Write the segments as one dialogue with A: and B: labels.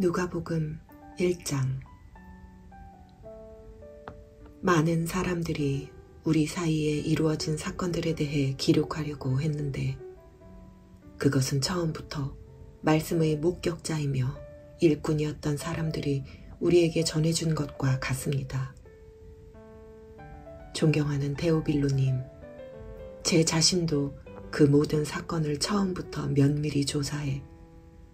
A: 누가복음 1장. 많은 사람들이 우리 사이에 이루어진 사건들에 대해 기록하려고 했는데 그것은 처음부터 말씀의 목격자이며 일꾼이었던 사람들이 우리에게 전해준 것과 같습니다. 존경하는 데오빌로님, 제 자신도 그 모든 사건을 처음부터 면밀히 조사해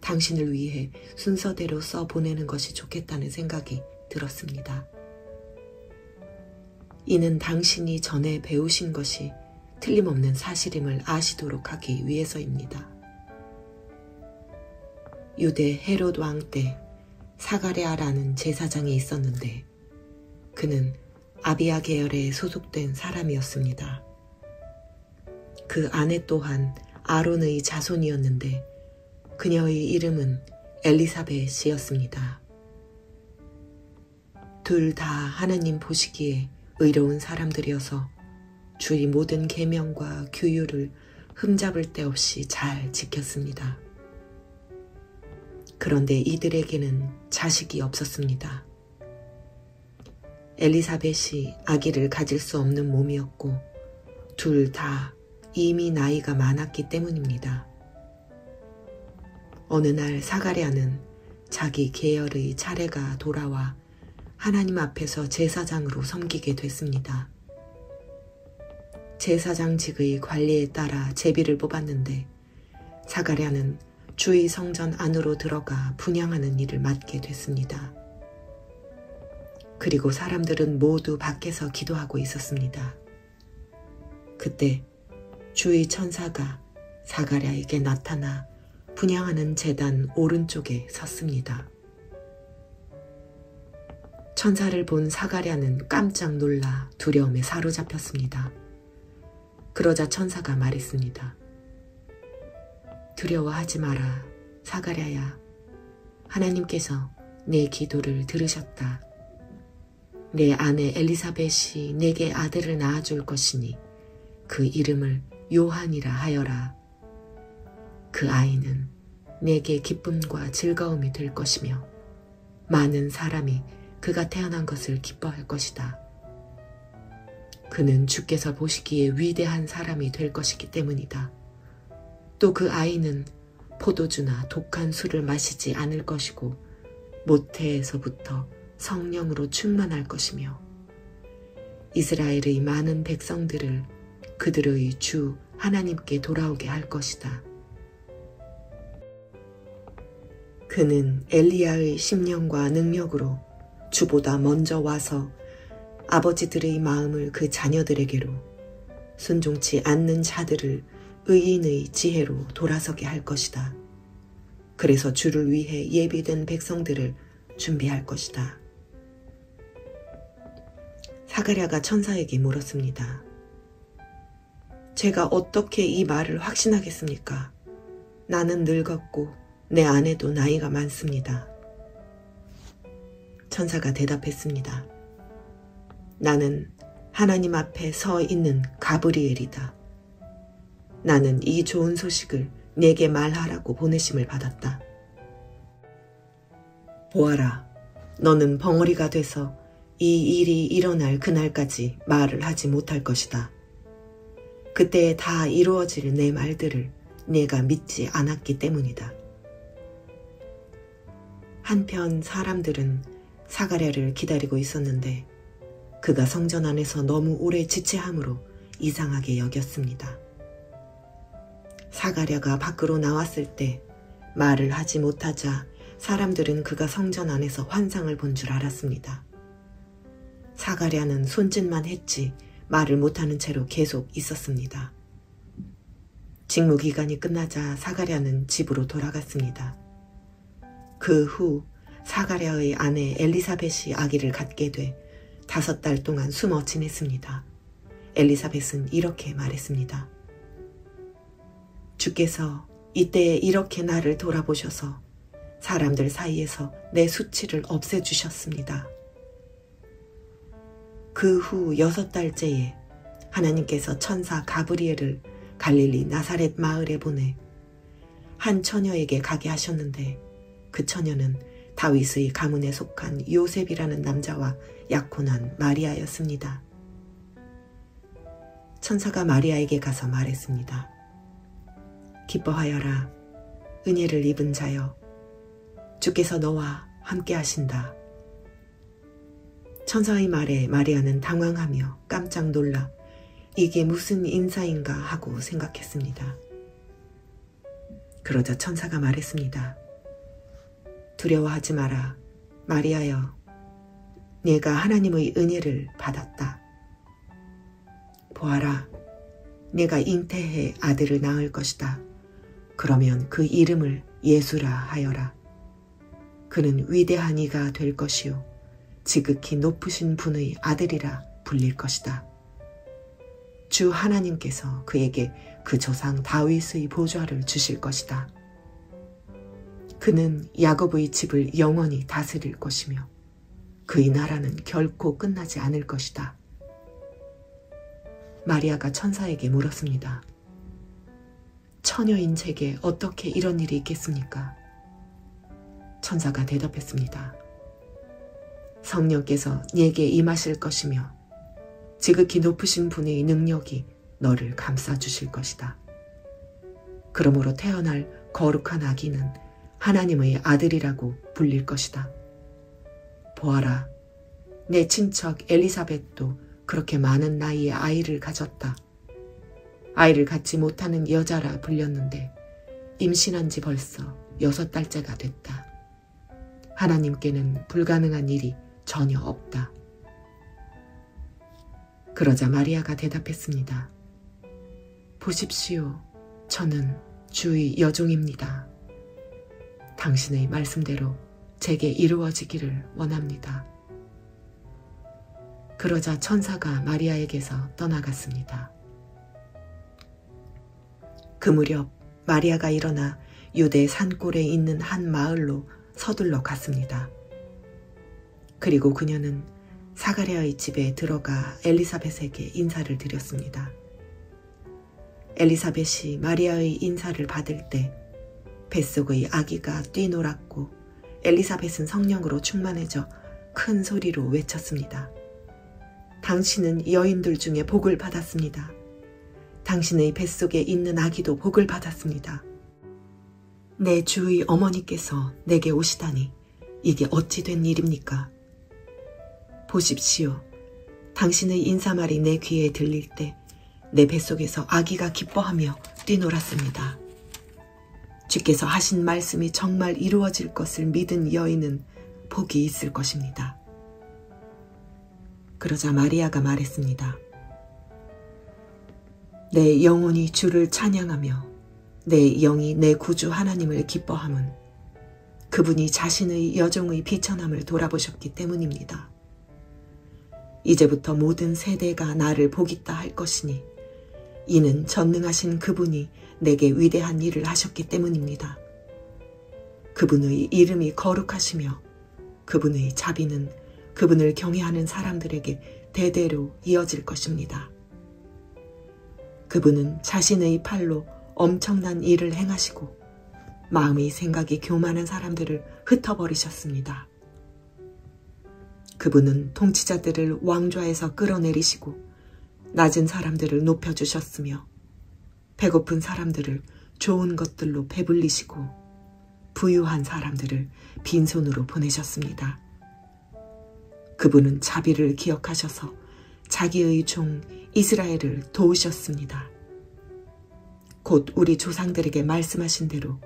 A: 당신을 위해 순서대로 써보내는 것이 좋겠다는 생각이 들었습니다. 이는 당신이 전에 배우신 것이 틀림없는 사실임을 아시도록 하기 위해서입니다. 유대 헤롯 왕 때 사가랴라는 제사장이 있었는데 그는 아비야 계열에 소속된 사람이었습니다. 그 아내 또한 아론의 자손이었는데 그녀의 이름은 엘리사벳이었습니다. 둘 다 하나님 보시기에 의로운 사람들이어서 주의 모든 계명과 규율을 흠잡을 데 없이 잘 지켰습니다. 그런데 이들에게는 자식이 없었습니다. 엘리사벳이 아기를 가질 수 없는 몸이었고 둘 다 이미 나이가 많았기 때문입니다. 어느 날 사가랴는 자기 계열의 차례가 돌아와 하나님 앞에서 제사장으로 섬기게 됐습니다. 제사장직의 관리에 따라 제비를 뽑았는데 사가랴는 주의 성전 안으로 들어가 분향하는 일을 맡게 됐습니다. 그리고 사람들은 모두 밖에서 기도하고 있었습니다. 그때 주의 천사가 사가랴에게 나타나 분향하는 제단 오른쪽에 섰습니다. 천사를 본 사가랴는 깜짝 놀라 두려움에 사로잡혔습니다. 그러자 천사가 말했습니다. 두려워하지 마라, 사가랴야. 하나님께서 내 기도를 들으셨다. 내 아내 엘리사벳이 내게 아들을 낳아줄 것이니 그 이름을 요한이라 하여라. 그 아이는 내게 기쁨과 즐거움이 될 것이며 많은 사람이 그가 태어난 것을 기뻐할 것이다. 그는 주께서 보시기에 위대한 사람이 될 것이기 때문이다. 또 그 아이는 포도주나 독한 술을 마시지 않을 것이고 모태에서부터 성령으로 충만할 것이며 이스라엘의 많은 백성들을 그들의 주 하나님께 돌아오게 할 것이다. 그는 엘리야의 심령과 능력으로 주보다 먼저 와서 아버지들의 마음을 그 자녀들에게로 순종치 않는 자들을 의인의 지혜로 돌아서게 할 것이다. 그래서 주를 위해 예비된 백성들을 준비할 것이다. 사가랴가 천사에게 물었습니다. 제가 어떻게 이 말을 확신하겠습니까? 나는 늙었고 내 아내도 나이가 많습니다. 천사가 대답했습니다. 나는 하나님 앞에 서 있는 가브리엘이다. 나는 이 좋은 소식을 내게 말하라고 보내심을 받았다. 보아라, 너는 벙어리가 돼서 이 일이 일어날 그날까지 말을 하지 못할 것이다. 그때에 다 이루어질 내 말들을 내가 믿지 않았기 때문이다. 한편 사람들은 사가랴를 기다리고 있었는데 그가 성전 안에서 너무 오래 지체함으로 이상하게 여겼습니다. 사가랴가 밖으로 나왔을 때 말을 하지 못하자 사람들은 그가 성전 안에서 환상을 본 줄 알았습니다. 사가랴는 손짓만 했지 말을 못하는 채로 계속 있었습니다. 직무기간이 끝나자 사가랴는 집으로 돌아갔습니다. 그 후 사가랴의 아내 엘리사벳이 아기를 갖게 돼 5달 동안 숨어 지냈습니다. 엘리사벳은 이렇게 말했습니다. 주께서 이때에 이렇게 나를 돌아보셔서 사람들 사이에서 내 수치를 없애주셨습니다. 그 후 6달째에 하나님께서 천사 가브리엘을 갈릴리 나사렛 마을에 보내 한 처녀에게 가게 하셨는데 그 처녀는 다윗의 가문에 속한 요셉이라는 남자와 약혼한 마리아였습니다. 천사가 마리아에게 가서 말했습니다. 기뻐하여라, 은혜를 입은 자여, 주께서 너와 함께 하신다. 천사의 말에 마리아는 당황하며 깜짝 놀라 이게 무슨 인사인가 하고 생각했습니다. 그러자 천사가 말했습니다. 두려워하지 마라, 마리아여. 네가 하나님의 은혜를 받았다. 보아라, 네가 잉태해 아들을 낳을 것이다. 그러면 그 이름을 예수라 하여라. 그는 위대한 이가 될 것이요 지극히 높으신 분의 아들이라 불릴 것이다. 주 하나님께서 그에게 그 조상 다윗의 보좌를 주실 것이다. 그는 야곱의 집을 영원히 다스릴 것이며 그의 나라는 결코 끝나지 않을 것이다. 마리아가 천사에게 물었습니다. 처녀인 제게 어떻게 이런 일이 있겠습니까? 천사가 대답했습니다. 성령께서 네게 임하실 것이며 지극히 높으신 분의 능력이 너를 감싸주실 것이다. 그러므로 태어날 거룩한 아기는 하나님의 아들이라고 불릴 것이다. 보아라, 내 친척 엘리사벳도 그렇게 많은 나이에 아이를 가졌다. 아이를 갖지 못하는 여자라 불렸는데 임신한 지 벌써 6달째가 됐다. 하나님께는 불가능한 일이 전혀 없다. 그러자 마리아가 대답했습니다. 보십시오, 저는 주의 여종입니다. 당신의 말씀대로 제게 이루어지기를 원합니다. 그러자 천사가 마리아에게서 떠나갔습니다. 그 무렵 마리아가 일어나 유대 산골에 있는 한 마을로 서둘러 갔습니다. 그리고 그녀는 사가랴의 집에 들어가 엘리사벳에게 인사를 드렸습니다. 엘리사벳이 마리아의 인사를 받을 때 뱃속의 아기가 뛰놀았고 엘리사벳은 성령으로 충만해져 큰 소리로 외쳤습니다. 당신은 여인들 중에 복을 받았습니다. 당신의 뱃속에 있는 아기도 복을 받았습니다. 내 주의 어머니께서 내게 오시다니 이게 어찌 된 일입니까? 보십시오. 당신의 인사말이 내 귀에 들릴 때 내 뱃속에서 아기가 기뻐하며 뛰놀았습니다. 주께서 하신 말씀이 정말 이루어질 것을 믿은 여인은 복이 있을 것입니다. 그러자 마리아가 말했습니다. 내 영혼이 주를 찬양하며 내 영이 내 구주 하나님을 기뻐함은 그분이 자신의 여종의 비천함을 돌아보셨기 때문입니다. 이제부터 모든 세대가 나를 복있다 할 것이니 이는 전능하신 그분이 내게 위대한 일을 하셨기 때문입니다. 그분의 이름이 거룩하시며 그분의 자비는 그분을 경외하는 사람들에게 대대로 이어질 것입니다. 그분은 자신의 팔로 엄청난 일을 행하시고 마음의 생각이 교만한 사람들을 흩어버리셨습니다. 그분은 통치자들을 왕좌에서 끌어내리시고 낮은 사람들을 높여주셨으며 배고픈 사람들을 좋은 것들로 배불리시고 부유한 사람들을 빈손으로 보내셨습니다. 그분은 자비를 기억하셔서 자기의 종 이스라엘을 도우셨습니다. 곧 우리 조상들에게 말씀하신 대로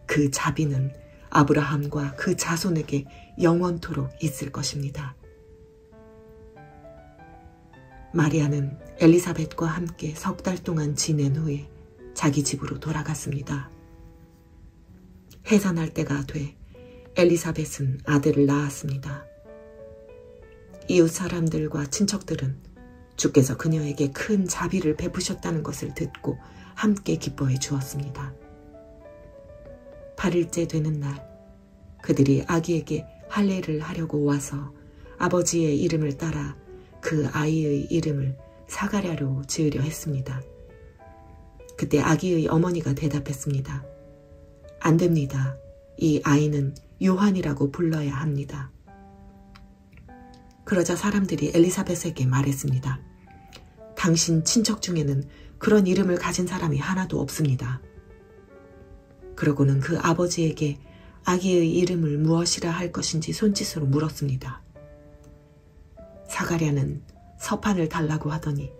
A: 그 자비는 아브라함과 그 자손에게 영원토록 있을 것입니다. 마리아는 엘리사벳과 함께 3달 동안 지낸 후에 자기 집으로 돌아갔습니다. 해산할 때가 돼 엘리사벳은 아들을 낳았습니다. 이웃 사람들과 친척들은 주께서 그녀에게 큰 자비를 베푸셨다는 것을 듣고 함께 기뻐해 주었습니다. 8일째 되는 날 그들이 아기에게 할례를 하려고 와서 아버지의 이름을 따라 그 아이의 이름을 사가랴로 지으려 했습니다. 그때 아기의 어머니가 대답했습니다. 안 됩니다. 이 아이는 요한이라고 불러야 합니다. 그러자 사람들이 엘리사벳에게 말했습니다. 당신 친척 중에는 그런 이름을 가진 사람이 하나도 없습니다. 그러고는 그 아버지에게 아기의 이름을 무엇이라 할 것인지 손짓으로 물었습니다. 사가랴는 서판을 달라고 하더니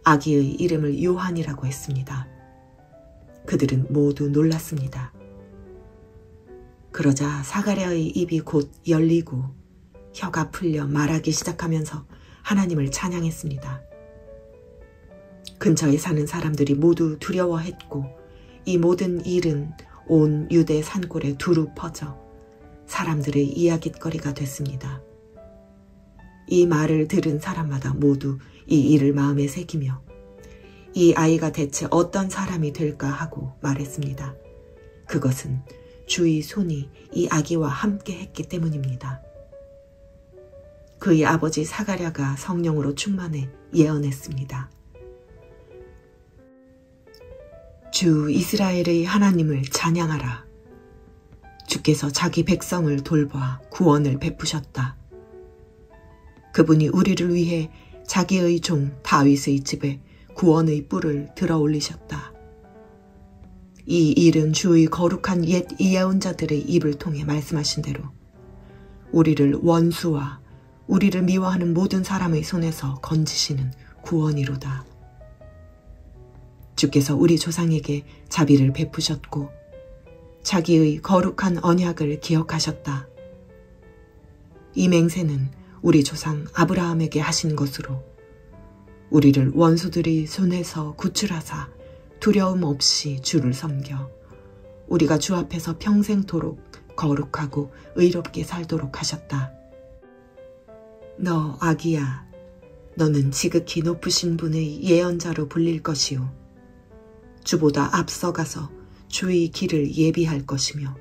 A: 아기의 이름을 요한이라고 했습니다. 그들은 모두 놀랐습니다. 그러자 사가랴의 입이 곧 열리고 혀가 풀려 말하기 시작하면서 하나님을 찬양했습니다. 근처에 사는 사람들이 모두 두려워했고 이 모든 일은 온 유대 산골에 두루 퍼져 사람들의 이야깃거리가 됐습니다. 이 말을 들은 사람마다 모두 이 일을 마음에 새기며 이 아이가 대체 어떤 사람이 될까 하고 말했습니다. 그것은 주의 손이 이 아기와 함께 했기 때문입니다. 그의 아버지 사가랴가 성령으로 충만해 예언했습니다. 주 이스라엘의 하나님을 찬양하라. 주께서 자기 백성을 돌봐 구원을 베푸셨다. 그분이 우리를 위해 자기의 종 다윗의 집에 구원의 뿔을 들어 올리셨다. 이 일은 주의 거룩한 옛 예언자들의 입을 통해 말씀하신 대로 우리를 원수와 우리를 미워하는 모든 사람의 손에서 건지시는 구원이로다. 주께서 우리 조상에게 자비를 베푸셨고 자기의 거룩한 언약을 기억하셨다. 이 맹세는 우리 조상 아브라함에게 하신 것으로 우리를 원수들의 손에서 구출하사 두려움 없이 주를 섬겨 우리가 주 앞에서 평생토록 거룩하고 의롭게 살도록 하셨다. 너 아기야, 너는 지극히 높으신 분의 예언자로 불릴 것이요 주보다 앞서가서 주의 길을 예비할 것이며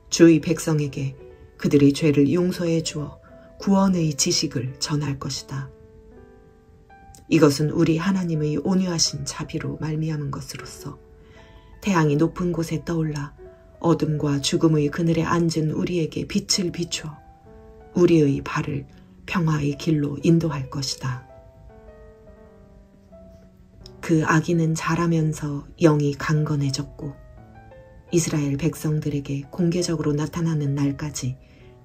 A: 주의 백성에게 그들의 죄를 용서해 주어 구원의 지식을 전할 것이다. 이것은 우리 하나님의 온유하신 자비로 말미암은 것으로서 태양이 높은 곳에 떠올라 어둠과 죽음의 그늘에 앉은 우리에게 빛을 비추어 우리의 발을 평화의 길로 인도할 것이다. 그 아기는 자라면서 영이 강건해졌고 이스라엘 백성들에게 공개적으로 나타나는 날까지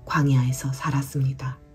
A: 광야에서 살았습니다.